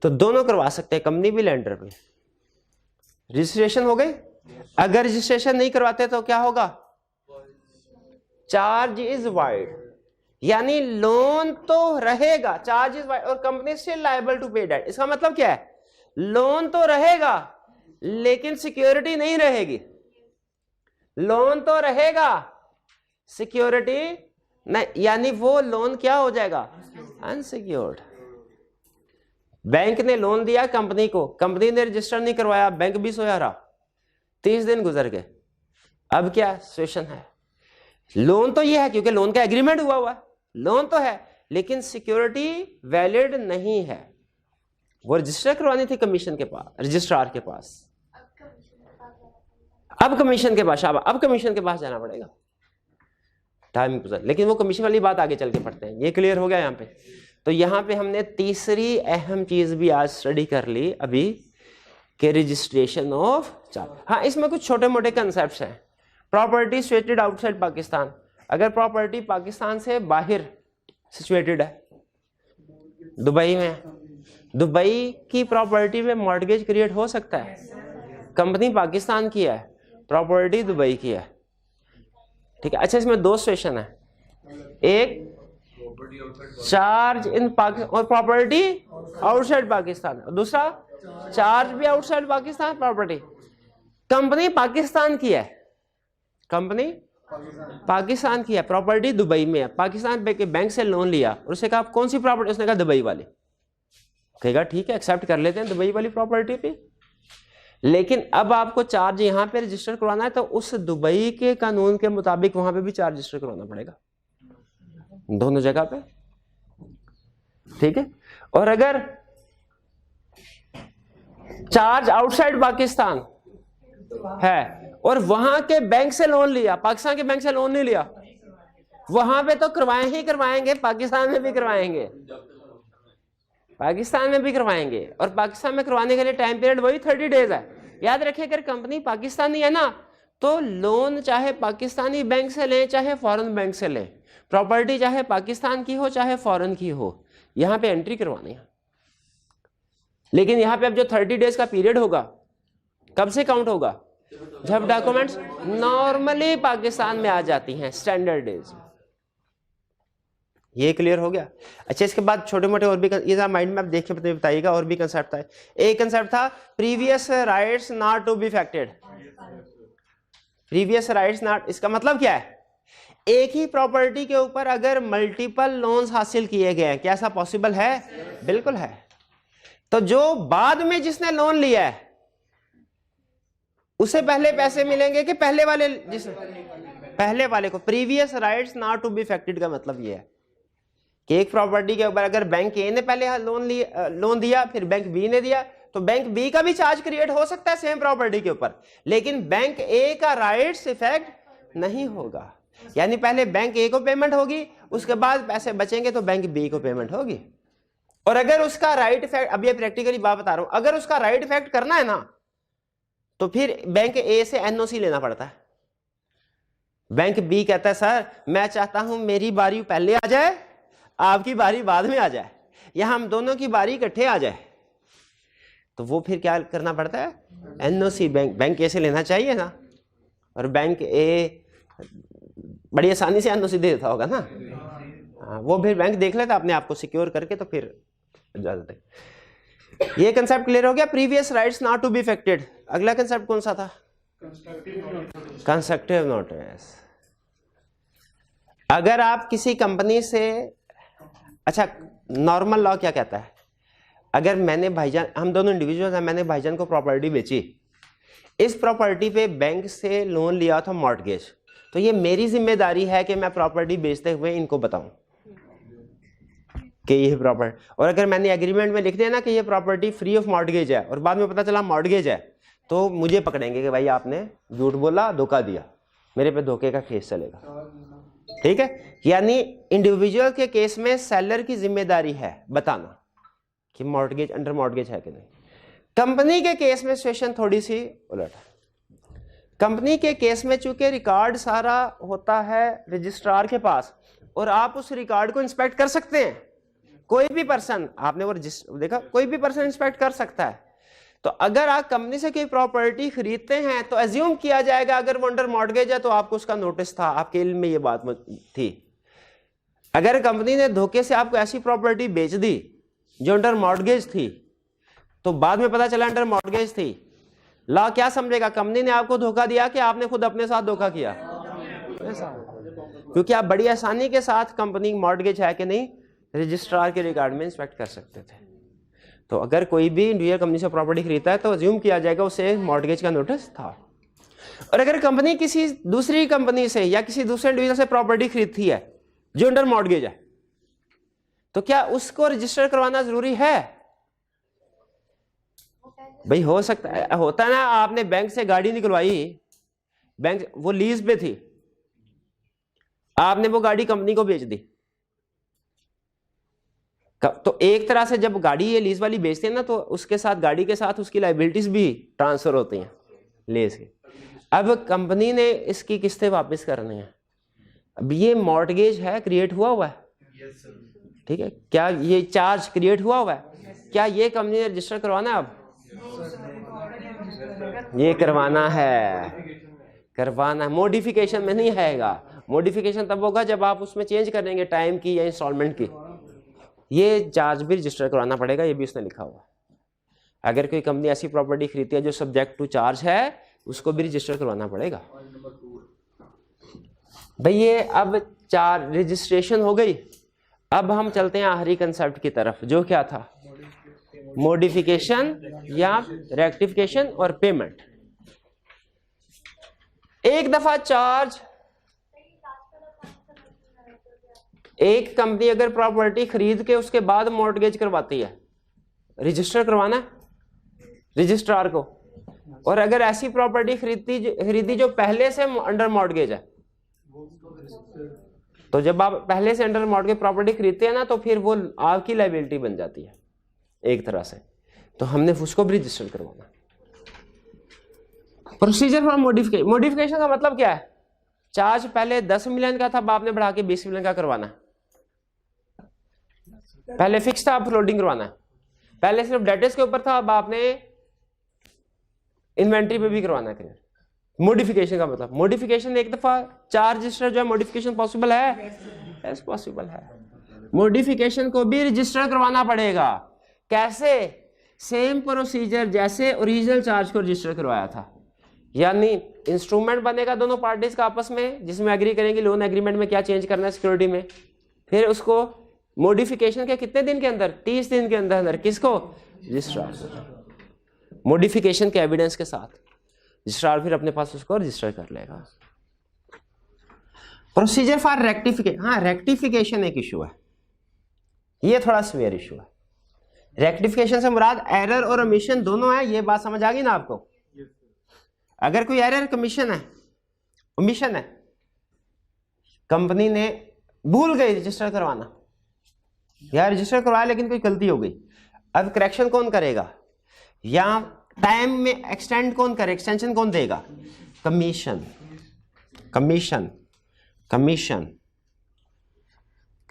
तो दोनों करवा सकते हैं, कंपनी भी लैंडर भी। रजिस्ट्रेशन हो गई। अगर रजिस्ट्रेशन नहीं करवाते तो क्या होगा, चार्ज इज वाइड, यानी लोन तो रहेगा, चार्ज इज वाइड और कंपनी स्टिल लायबल टू पे डेट। इसका मतलब क्या है, लोन तो रहेगा लेकिन सिक्योरिटी नहीं रहेगी। लोन तो रहेगा, सिक्योरिटी नहीं, यानी वो लोन क्या हो जाएगा, अनसिक्योर्ड। बैंक ने लोन दिया कंपनी को, कंपनी ने रजिस्टर नहीं करवाया, बैंक भी सोया रहा, 30 दिन गुजर गए। अब क्या सिचुएशन है, लोन तो ये है क्योंकि लोन का एग्रीमेंट हुआ है, लोन तो है लेकिन सिक्योरिटी वैलिड नहीं है। वो रजिस्टर करवानी थी कमीशन के पास, रजिस्ट्रार के पास। अब कमीशन के पास जाना पड़ेगा, टाइम गुजर। लेकिन वो कमीशन वाली बात आगे चल के पढ़ते हैं, ये क्लियर हो गया यहाँ पे। तो यहाँ पे हमने तीसरी अहम चीज भी आज स्टडी कर ली अभी के रजिस्ट्रेशन ऑफ चार्ज। हाँ, इसमें कुछ छोटे मोटे कंसेप्ट्स हैं। प्रॉपर्टी सिचुएटेड आउटसाइड पाकिस्तान, अगर प्रॉपर्टी पाकिस्तान से बाहर सिचुएटेड है, दुबई में, दुबई की प्रॉपर्टी में मॉर्टगेज क्रिएट हो सकता है। कंपनी पाकिस्तान की है, प्रॉपर्टी दुबई की है, ठीक है। अच्छा, इसमें दो सिचुएशन है, एक चार्ज इन पाकिस्तान और प्रॉपर्टी आउटसाइड पाकिस्तान, और दूसरा चार्ज भी outside Pakistan property. Company Pakistan की है, कंपनी पाकिस्तान की है, प्रॉपर्टी दुबई में है, पाकिस्तान के बैंक से लोन लिया और उससे कहा कौन सी प्रॉपर्टी, उसने कहा दुबई वाली। कहेगा ठीक है, एक्सेप्ट कर लेते हैं दुबई वाली प्रॉपर्टी पे, लेकिन अब आपको चार्ज यहां पे रजिस्टर करवाना है तो उस दुबई के कानून के मुताबिक वहां पे भी चार्ज रजिस्टर करवाना पड़ेगा, दोनों जगह पे, ठीक है। और अगर चार्ज आउटसाइड पाकिस्तान है और वहां के बैंक से लोन लिया, पाकिस्तान के बैंक से लोन नहीं लिया, वहां पे तो करवाएंगे, पाकिस्तान में भी करवाएंगे, और पाकिस्तान में करवाने के लिए टाइम पीरियड वही 30 डेज है। याद रखिए, अगर कंपनी पाकिस्तानी है ना तो लोन चाहे पाकिस्तानी बैंक से लें चाहे फॉरेन बैंक से लें, प्रॉपर्टी चाहे पाकिस्तान की हो चाहे फॉरेन की हो, यहां पे एंट्री करवानी है। लेकिन यहां पे अब जो 30 डेज का पीरियड होगा, कब से काउंट होगा, जब डॉक्यूमेंट्स नॉर्मली पाकिस्तान में आ जाती हैं, स्टैंडर्ड डेज। ये क्लियर हो गया। अच्छा, इसके बाद छोटे मोटे और भी ये माइंड में आप देख के बताइएगा, और भी कंसेप्ट था। एक कंसेप्ट था previous rights not to be affected. Previous rights not, इसका मतलब क्या है, एक ही प्रॉपर्टी के ऊपर अगर मल्टीपल लोन्स हासिल किए गए हैं, क्या ऐसा पॉसिबल है, बिल्कुल है। तो जो बाद में जिसने लोन लिया है उसे पहले पैसे मिलेंगे कि पहले वाले, पहले वाले को। Previous rights not to be affected का मतलब ये है कि एक प्रॉपर्टी के ऊपर अगर बैंक ए ने पहले लोन दिया, फिर बैंक बी ने दिया, तो बैंक बी का भी चार्ज क्रिएट हो सकता है सेम प्रॉपर्टी के ऊपर, लेकिन बैंक ए का राइट्स इफेक्ट नहीं होगा। यानी पहले बैंक ए को पेमेंट होगी, उसके बाद पैसे बचेंगे तो बैंक बी को पेमेंट होगी। और अगर उसका राइट इफेक्ट, अब ये प्रैक्टिकली बात बता रहा हूं, अगर उसका राइट इफेक्ट करना है ना तो फिर बैंक ए से एनओसी लेना पड़ता है। बैंक बी कहता है सर मैं चाहता हूं मेरी बारी पहले आ जाए, आपकी बारी बाद में आ जाए, या हम दोनों की बारी इकट्ठे आ जाए, तो वो फिर क्या करना पड़ता है, एनओसी बैंक ए से लेना चाहिए ना। और बैंक ए बड़ी आसानी से एनओसी दे देता होगा ना, वो फिर बैंक देख लेता अपने आप को सिक्योर करके, तो फिर इजाजत है। ये कंसेप्ट क्लियर हो गया, previous rights not to be affected. अगला कंसेप्ट कौन सा था, कंस्ट्रक्टिव नोटिस। अगर आप किसी कंपनी से, अच्छा नॉर्मल लॉ क्या कहता है, अगर मैंने भाईजान, हम दोनों इंडिविजुअल हैं, मैंने भाईजान को प्रॉपर्टी बेची, इस प्रॉपर्टी पे बैंक से लोन लिया था मॉर्टगेज, तो ये मेरी जिम्मेदारी है कि मैं प्रॉपर्टी बेचते हुए इनको बताऊं कि ये प्रॉपर्टी, और अगर मैंने एग्रीमेंट में लिख दिया ना कि ये प्रॉपर्टी फ्री ऑफ मॉर्टगेज है और बाद में पता चला मॉर्टगेज है, तो मुझे पकड़ेंगे कि भाई आपने झूठ बोला, धोखा दिया, मेरे पे धोखे का केस चलेगा। ठीक है, यानी इंडिविजुअल के केस में सेलर की जिम्मेदारी है बताना कि मॉर्टगेज अंडर मॉर्टगेज है कि नहीं। कंपनी के केस में सिचुएशन थोड़ी सी उलट है। कंपनी के केस में चूंकि रिकॉर्ड सारा होता है रजिस्ट्रार के पास, और आप उस रिकॉर्ड को इंस्पेक्ट कर सकते हैं, कोई भी पर्सन, आपने वो देखा, कोई भी पर्सन इंस्पेक्ट कर सकता है। तो अगर आप कंपनी से कोई प्रॉपर्टी खरीदते हैं तो एज्यूम किया जाएगा अगर वो अंडर मॉर्टगेज है तो आपको उसका नोटिस था, आपके इल्म में ये बात थी। अगर कंपनी ने धोखे से आपको ऐसी प्रॉपर्टी बेच दी जो अंडर मॉर्टगेज थी, तो बाद में पता चला अंडर मॉर्टगेज थी, लॉ क्या समझेगा, कंपनी ने आपको धोखा दिया कि आपने खुद अपने साथ धोखा किया, क्योंकि आप बड़ी आसानी के साथ कंपनी मॉर्टगेज है कि नहीं रजिस्ट्रार के रिकॉर्ड में इंस्पेक्ट कर सकते थे। तो अगर कोई भी इंडिविजुअल कंपनी से प्रॉपर्टी खरीदता है तो अज्यूम किया जाएगा उसे मॉर्टगेज का नोटिस था। और अगर कंपनी किसी दूसरी कंपनी से या किसी दूसरे इंडिविजुअल से प्रॉपर्टी खरीदती है जो अंडर मॉर्टगेज है, तो क्या उसको रजिस्टर करवाना जरूरी है? भाई हो सकता है, होता है ना, आपने बैंक से गाड़ी निकलवाई, बैंक वो लीज पे थी, आपने वो गाड़ी कंपनी को बेच दी, तो एक तरह से जब गाड़ी ये लीज वाली बेचते हैं ना, तो उसके साथ, गाड़ी के साथ उसकी लाइबिलिटीज भी ट्रांसफर होती हैं लीज की। अब कंपनी ने इसकी किस्तें वापस करनी है, अब ये मॉर्टगेज है, क्रिएट हुआ है, ठीक है, क्या ये चार्ज क्रिएट हुआ है, क्या ये कंपनी ने रजिस्टर करवाना है? अब ये करवाना है, मॉडिफिकेशन में नहीं आएगा। मॉडिफिकेशन तब होगा जब आप उसमें चेंज करेंगे टाइम की या इंस्टॉलमेंट की। ये चार्ज भी रजिस्टर करवाना पड़ेगा, ये भी उसने लिखा हुआ। अगर कोई कंपनी ऐसी प्रॉपर्टी खरीदती है जो सब्जेक्ट टू चार्ज है, उसको भी रजिस्टर करवाना पड़ेगा। भाई ये अब चार रजिस्ट्रेशन हो गई। अब हम चलते हैं आखिरी कंसेप्ट की तरफ, जो क्या था, मॉडिफिकेशन या रेक्टिफिकेशन और पेमेंट। एक दफा चार्ज, एक कंपनी अगर प्रॉपर्टी खरीद के उसके बाद मॉर्टगेज करवाती है, रजिस्टर करवाना है रजिस्ट्रार को। और अगर ऐसी प्रॉपर्टी खरीदी जो पहले से अंडर मॉर्टगेज है, तो जब आप पहले से अंडर मॉर्टगेज प्रॉपर्टी खरीदते हैं ना, तो फिर वो आपकी लायबिलिटी बन जाती है एक तरह से, तो हमने उसको भी रजिस्टर करवाना। प्रोसीजर फॉर मॉडिफिकेशन, मॉडिफिकेशन का मतलब क्या है, चार्ज पहले 10 मिलियन का था, अब आपने बढ़ा के 20 मिलियन का करवाना है। पहले फिक्स था, अब फ्लोटिंग करवाना है। पहले सिर्फ डेटर्स के ऊपर था, अब आपने इन्वेंट्री पे भी करवाना है। मॉडिफिकेशन का मतलब, मॉडिफिकेशन एक दफा चार्ज रजिस्टर जो है, मॉडिफिकेशन पॉसिबल है, यस पॉसिबल है। मॉडिफिकेशन को भी रजिस्टर करवाना पड़ेगा। कैसे? सेम प्रोसीजर जैसे ओरिजिनल चार्ज को रजिस्टर करवाया था, यानी इंस्ट्रूमेंट बनेगा दोनों पार्टीज का आपस में, जिसमें एग्री करेंगे लोन एग्रीमेंट में क्या चेंज करना है सिक्योरिटी में। फिर उसको मॉडिफिकेशन के कितने दिन के अंदर, 30 दिन के अंदर किसको, रजिस्ट्रार, मॉडिफिकेशन के एविडेंस के साथ रजिस्ट्रार फिर अपने पास उसको रजिस्टर कर लेगा। प्रोसीजर फॉर रेक्टिफिकेशन, हाँ रेक्टिफिकेशन एक इशू है, ये थोड़ा सीवियर इशू है। रेक्टिफिकेशन से मुराद एरर और ओमिशन दोनों है, ये बात समझ आ गई ना आपको। अगर कोई एरर कमीशन है, ओमिशन है, कंपनी ने भूल गई रजिस्टर करवाना, यार रजिस्टर करवाया लेकिन कोई गलती हो गई, अब करेक्शन कौन करेगा या टाइम में एक्सटेंड कौन करे, एक्सटेंशन कौन देगा, कमीशन, कमीशन, कमीशन,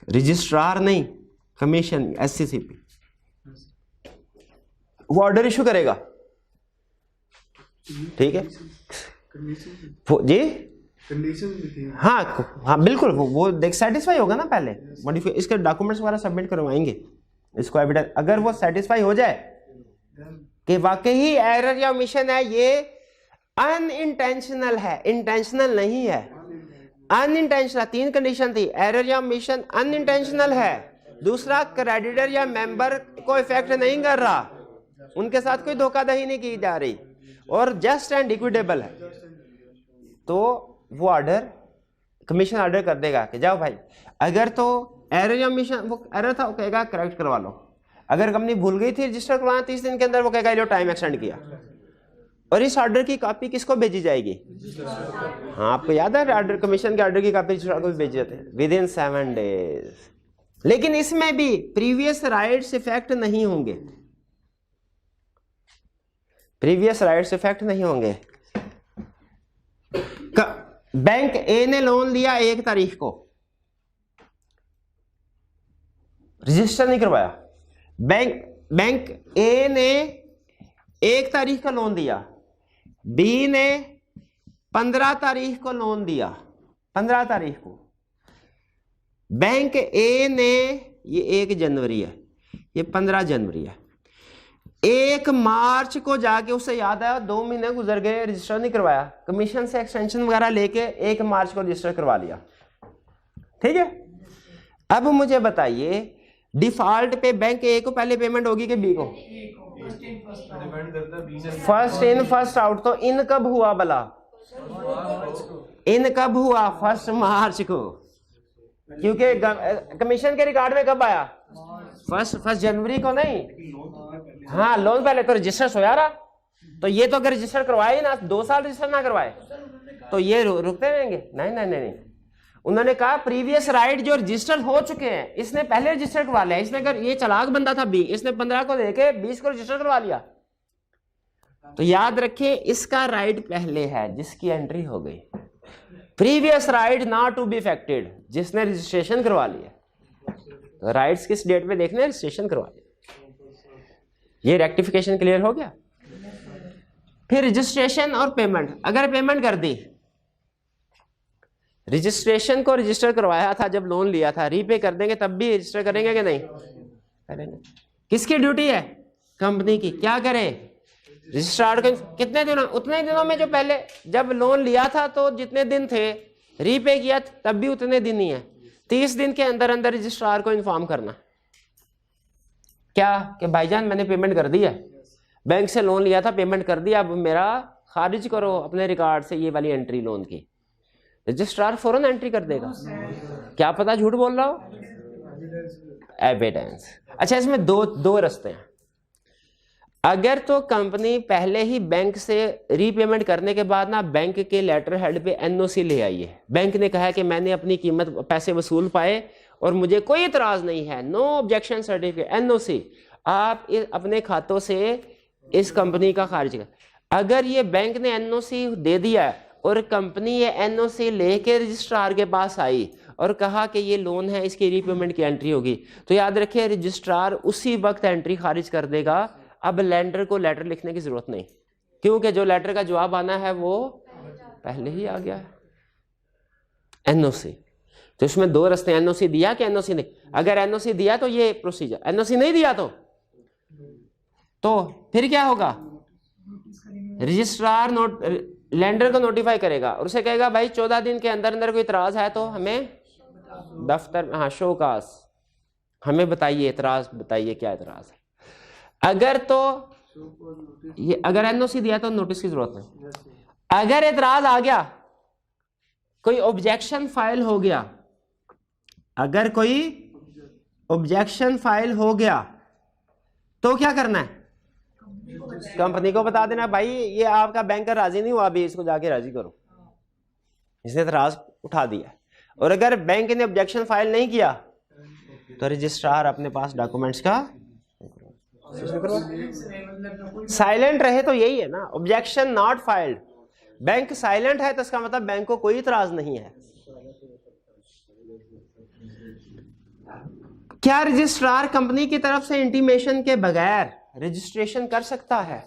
रजिस्ट्रार नहीं, कमीशन, एससीसीपी, वो ऑर्डर इशू करेगा, ठीक है जी, हाँ हाँ बिल्कुल, वो देख सेटिस्फाई होगा ना पहले, मॉडिफाई इसके डॉक्यूमेंट्स वगैरह सबमिट करवाएंगे इसको एविडेंस, अगर वो सेटिस्फाई हो जाए कि वाकई एरर या ओमिशन है, ये अनइंटेंशनल है, इंटेंशनल नहीं है, अनइंटेंशनल, 3 कंडीशन थी, एरर या ओमिशन अनइंटेंशनल है, दूसरा क्रेडिटर या मेंबर को इफेक्ट नहीं कर रहा, उनके साथ कोई धोखाधड़ी नहीं की जा रही, और जस्ट एंड इक्विटेबल है, तो वो ऑर्डर कमीशन ऑर्डर कर देगा कि जाओ भाई, अगर तो एरर या ओमिशन, वो एरर था वो कहेगा करेक्ट करवा लो, अगर कंपनी भूल गई थी रजिस्टर करवाना 30 दिन के अंदर, वो कहेगा लो टाइम एक्सटेंड किया, और इस ऑर्डर की कॉपी किसको भेजी जाएगी, हाँ आपको याद है ऑर्डर, कमीशन के ऑर्डर की कॉपी रजिस्ट्रार को भेजी जाती है विद इन 7 डेज, लेकिन इसमें भी प्रीवियस राइट्स इफेक्ट नहीं होंगे, प्रीवियस राइट्स इफेक्ट नहीं होंगे। बैंक ए ने लोन लिया 1 तारीख को, रजिस्टर नहीं करवाया, बैंक ए ने 1 तारीख का लोन दिया, बी ने 15 तारीख को लोन दिया, 15 तारीख को, बैंक ए ने, ये 1 जनवरी है, ये 15 जनवरी है, 1 मार्च को जाके उसे याद आया 2 महीने गुजर गए, रजिस्टर नहीं करवाया, कमीशन से एक्सटेंशन वगैरह लेके 1 मार्च को रजिस्टर करवा लिया, ठीक है। अब मुझे बताइए डिफॉल्ट पे बैंक ए को पहले पेमेंट होगी कि बी को, फर्स्ट इन फर्स्ट आउट, तो इन कब हुआ भला, इन कब हुआ, 1 मार्च को, क्योंकि कमीशन के रिकॉर्ड में कब आया, फर्स्ट जनवरी को नहीं, हाँ लोन पहले तो रजिस्टर हो रहा, तो ये तो अगर रजिस्टर करवाए ना 2 साल रजिस्टर ना करवाए तो ये रुकते रहेंगे, नहीं नहीं नहीं, उन्होंने कहा प्रीवियस राइट जो रजिस्टर हो चुके हैं, इसने पहले रजिस्टर करवा लिया, इसने अगर ये चालाक बंदा था बी, इसने 15 को लेके 20 को रजिस्टर करवा लिया, तो याद रखिए इसका राइट पहले है जिसकी एंट्री हो गई, previous right not to be affected, जिसने रजिस्ट्रेशन करवा लिया, तो राइट्स किस डेट पे देखने, रजिस्ट्रेशन करवा लिया, ये रेक्टिफिकेशन क्लियर हो गया। फिर रजिस्ट्रेशन और पेमेंट, अगर पेमेंट कर दी, रजिस्ट्रेशन को रजिस्टर करवाया था जब लोन लिया था, रीपे कर देंगे तब भी रजिस्टर करेंगे कि नहीं करेंगे, किसकी ड्यूटी है, कंपनी की, क्या करे, रजिस्ट्रार को कितने दिनों, उतने दिनों में जो पहले जब लोन लिया था तो जितने दिन थे, रीपे किया तब भी उतने दिन ही है, 30 दिन के अंदर अंदर रजिस्ट्रार को इन्फॉर्म करना, क्या कि भाईजान मैंने पेमेंट कर दी है, बैंक से लोन लिया था पेमेंट कर दिया, अब मेरा खारिज करो अपने रिकॉर्ड से ये वाली एंट्री लोन की, रजिस्ट्रार फौरन एंट्री कर देगा, क्या पता झूठ बोल रहा हो, एविडेंस। अच्छा इसमें दो रास्ते हैं, अगर तो कंपनी पहले ही बैंक से रीपेमेंट करने के बाद ना बैंक के लेटर हेड पे एनओसी ले आई है, बैंक ने कहा कि मैंने अपनी कीमत पैसे वसूल पाए और मुझे कोई इतराज नहीं है, नो ऑब्जेक्शन सर्टिफिकेट, एनओसी, आप अपने खातों से इस कंपनी का खारिज कर, अगर ये बैंक ने एनओसी दे दिया और कंपनी ये एनओसी लेके रजिस्ट्रार के पास आई और कहा कि ये लोन है इसकी रीपेमेंट की एंट्री होगी, तो याद रखिए रजिस्ट्रार उसी वक्त एंट्री खारिज कर देगा, अब लेंडर को लेटर लिखने की जरूरत नहीं, क्योंकि जो लेटर का जवाब आना है वो पहले ही आ गया है, एनओसी। तो इसमें 2 रास्ते, एनओसी दिया कि एनओसी नहीं, अगर एनओसी दिया तो ये प्रोसीजर, एनओसी नहीं दिया तो फिर क्या होगा, रजिस्ट्रार लेंडर को नोटिफाई करेगा और उसे कहेगा भाई 14 दिन के अंदर अंदर कोई इतराज है तो हमें दफ्तर, हाँ शोकास, हमें बताइए, इतराज बताइए क्या इतराज है, अगर तो ये अगर एनओसी दिया तो नोटिस की जरूरत नहीं, अगर इतराज आ गया, कोई ऑब्जेक्शन फाइल हो गया, अगर कोई ऑब्जेक्शन फाइल हो गया तो क्या करना है, कंपनी को बता देना भाई ये आपका बैंकर राजी नहीं हुआ, अभी इसको जाके राजी करो, इसने इतराज उठा दिया, और अगर बैंक ने ऑब्जेक्शन फाइल नहीं किया तो रजिस्ट्रार अपने पास डॉक्यूमेंट्स का साइलेंट रहे तो यही है ना, objection not filed. Bank silent है तो इसका मतलब बैंक को कोई इतराज नहीं है। क्या रजिस्ट्रार कंपनी की तरफ से इंटीमेशन के बगैर रजिस्ट्रेशन कर सकता है?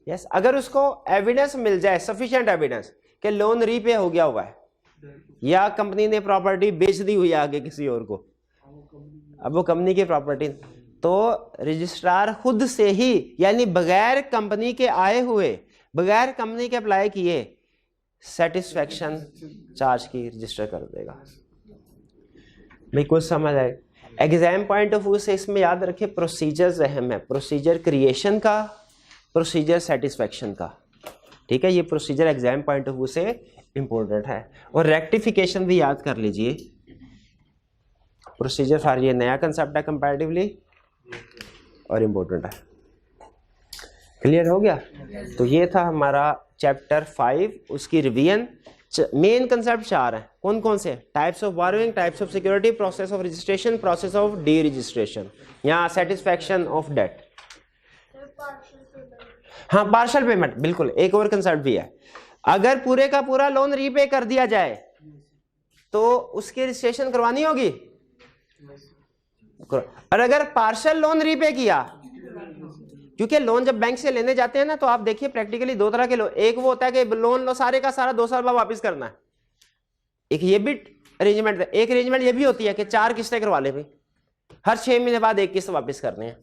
यस, अगर उसको एविडेंस मिल जाए, सफिशिएंट एविडेंस कि लोन रीपे हो गया हुआ है या कंपनी ने प्रॉपर्टी बेच दी हुई है आगे किसी और को, अब वो कंपनी की प्रॉपर्टी, तो रजिस्ट्रार खुद से ही, यानी बगैर कंपनी के आए हुए, बगैर कंपनी के अप्लाई किए, सेटिस्फैक्शन चार्ज की रजिस्टर कर देगा। भाई कुछ समझ आए? एग्जाम पॉइंट ऑफ व्यू से इसमें याद रखें प्रोसीजर्स अहम है, प्रोसीजर क्रिएशन का, प्रोसीजर सेटिस्फैक्शन का, ठीक है। ये procedure exam point of view से इंपॉर्टेंट है। और रेक्टिफिकेशन भी याद कर लीजिए, प्रोसीजर फॉर, ये नया कंसेप्ट है कंपैरेटिवली और इम्पोर्टेंट है। क्लियर हो गया? तो ये था हमारा चैप्टर 5, उसकी रिवीजन। मेन कंसेप्ट 4 हैं, कौन कौन से? Types of borrowing, types of security, process of registration, process of D registration, या सेटिस्फैक्शन ऑफ डेट। हाँ, पार्शियल पेमेंट, बिल्कुल एक और कंसेप्ट भी है। अगर पूरे का पूरा लोन रीपे कर दिया जाए तो उसकी रजिस्ट्रेशन करवानी होगी, और अगर पार्शियल लोन रीपे किया, क्योंकि लोन जब बैंक से लेने जाते हैं ना, तो आप देखिए प्रैक्टिकली दो तरह के लोन, एक वो होता है कि लोन लो सारे का सारा 2 साल बाद वापस करना है, एक ये भी अरेंजमेंट है। एक अरेंजमेंट ये भी होती है कि 4 किस्तें करवा ले भाई, हर 6 महीने बाद एक किस्त वापस करने हैं।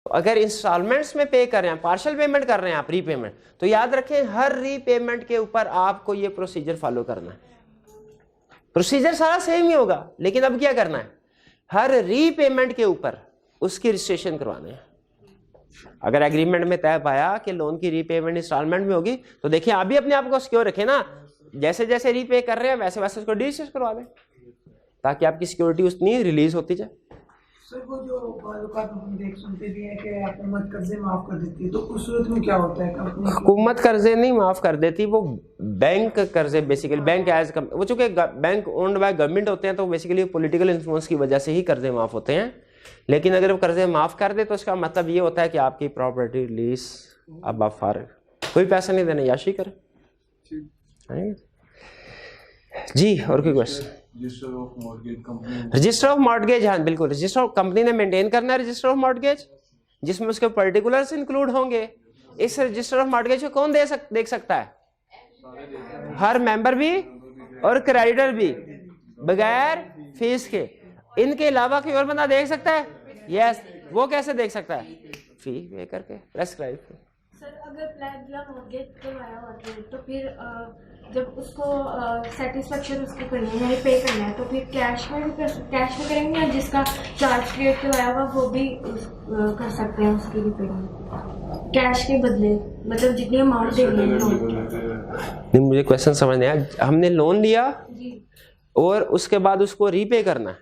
तो अगर इंस्टॉलमेंट्स में पे कर रहे हैं, पार्शियल पेमेंट कर रहे हैं आप, रीपेमेंट, तो याद रखें हर रीपेमेंट के ऊपर आपको ये प्रोसीजर फॉलो करना है। प्रोसीजर सारा सेम ही होगा, लेकिन अब क्या करना है, हर रीपेमेंट के ऊपर उसकी रजिस्ट्रेशन करवाने हैं। अगर एग्रीमेंट में तय पाया कि लोन की रीपेमेंट इंस्टॉलमेंट में होगी, तो देखिए आप भी अपने आप को सिक्योर रखें ना, जैसे जैसे रीपे कर रहे हैं वैसे वैसे उसको डी करवा दें, ताकि आपकी सिक्योरिटी उतनी रिलीज होती जाए। सर वो जो देख सुनते भी हैं कि हुकूमत कर्जे माफ कर देती है, तो उस सूरत में क्या होता है? हुकूमत कर्जे नहीं माफ कर देती, वो बैंक कर्जे बेसिकली, बैंक एज वो चूंकि बैंक ओन्ड बाय गवर्नमेंट होते हैं, तो बेसिकली पॉलिटिकल इन्फ्लुएंस की वजह से ही कर्जे माफ होते हैं। लेकिन अगर वो कर्जे माफ कर दे तो उसका मतलब ये होता है कि आपकी प्रॉपर्टी रिलीज, अब आप फारिग, कोई पैसा नहीं देना, याशी करें जी। और कोई क्वेश्चन? रजिस्टर ऑफ मॉर्गेज, हाँ बिल्कुल, रजिस्टर ऑफ कंपनी ने मेंटेन करना है रजिस्टर ऑफ मॉर्गेज, जिसमें उसके पर्टिकुलर्स इंक्लूड होंगे। इस रजिस्टर ऑफ मॉर्गेज को कौन देख सकता है? हर मेंबर भी और क्रेडिटर भी, बगैर फीस के। इनके अलावा कोई और बंदा देख सकता है? यस। वो कैसे देख सकता है? फी पे करके, प्रेस्क्राइब। सर अगर प्लेज या मॉर्गेज करवाया होता है तो फिर जब उसको सेटिस्फेक्शन उसकी करनी है, यानी पे करना है, तो फिर कैश में करेंगे, या जिसका चार्ज क्रिएट करवाया हुआ वो भी कर सकते हैं उसकी रिपेमेंट कैश के बदले, मतलब जितनी अमाउंट देनी है। नहीं, मुझे क्वेश्चन समझ नहीं आया। हमने लोन लिया जी, और उसके बाद उसको रीपे करना है,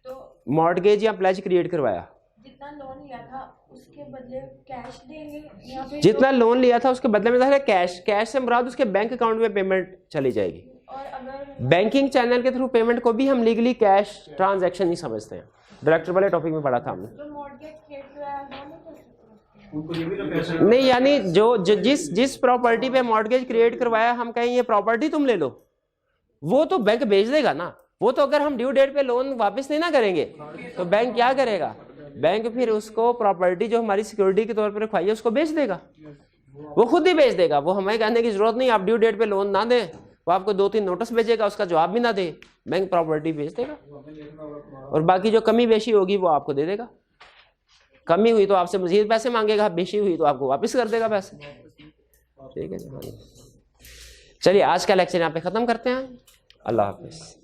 तो मॉर्गेज या प्लेज क्रिएट करवाया, जितना लोन लिया था उसके बदले कैश देंगे, या फिर जितना लोन लिया था उसके बदले में था कैश, कैश से मुराद उसके बैंक अकाउंट में पेमेंट चली जाएगी। और अगर बैंकिंग चैनल के थ्रू पेमेंट को भी हम लीगली कैश ट्रांजैक्शन नहीं समझते हैं, डायरेक्टर वाले टॉपिक में पढ़ा था हमने। तो मॉर्गेज क्रिएट करवाया वो नहीं कर सकते? नहीं, यानी जो जिस प्रॉपर्टी पे मॉर्गेज क्रिएट करवाया, हम कहें ये प्रॉपर्टी तुम ले लो, वो तो बैंक बेच देगा ना। वो तो अगर हम ड्यू डेट पे लोन वापस नहीं ना करेंगे तो बैंक क्या करेगा? बैंक फिर उसको प्रॉपर्टी जो हमारी सिक्योरिटी के तौर पर रखवाई है उसको बेच देगा, वो खुद ही बेच देगा। वो हमें कहने की जरूरत नहीं, आप ड्यू डेट पे लोन ना दें, वो आपको 2-3 नोटिस भेजेगा, उसका जवाब भी ना दे, बैंक प्रॉपर्टी बेच देगा, और बाकी जो कमी बेशी होगी वो आपको दे देगा। कमी हुई तो आपसे मजीद पैसे मांगेगा, बेशी हुई तो आपको वापस कर देगा पैसे। ठीक है जी, चलिए आज का लेक्चर यहाँ पे खत्म करते हैं। अल्लाह हाफिज।